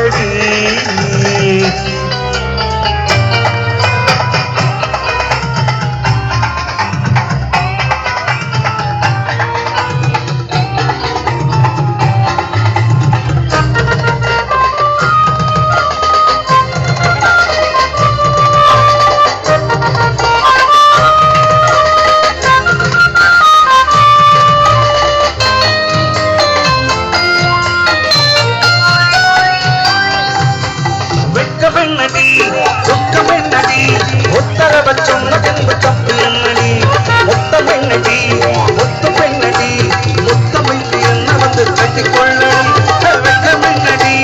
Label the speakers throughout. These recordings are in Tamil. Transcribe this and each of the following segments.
Speaker 1: காதடி உத்தரவ சொன்னதென்பு தப்பு என்னடி மொத்த பெண்ணடி மொத்த பெண்ணடி மொத்தமைக்கு என்ன வந்து கட்டிக்கொள்ளடி வெக்கமென்னடி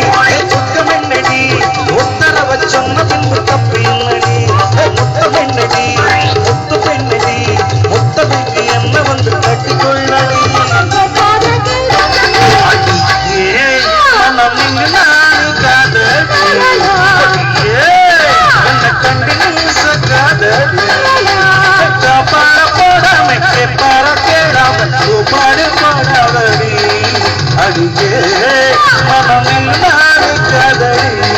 Speaker 1: துக்கமென்னடி உத்தரவ சொன்னதென்பு தப்பு என்னடி மொத்த பெண்ணடி மொத்த பெண்ணடி மொத்தமைக்கு என்ன வந்து கட்டிக்கொள்ளடி மனம் இங்கு நான் காதல் அடியே மனமில் நான் கதறி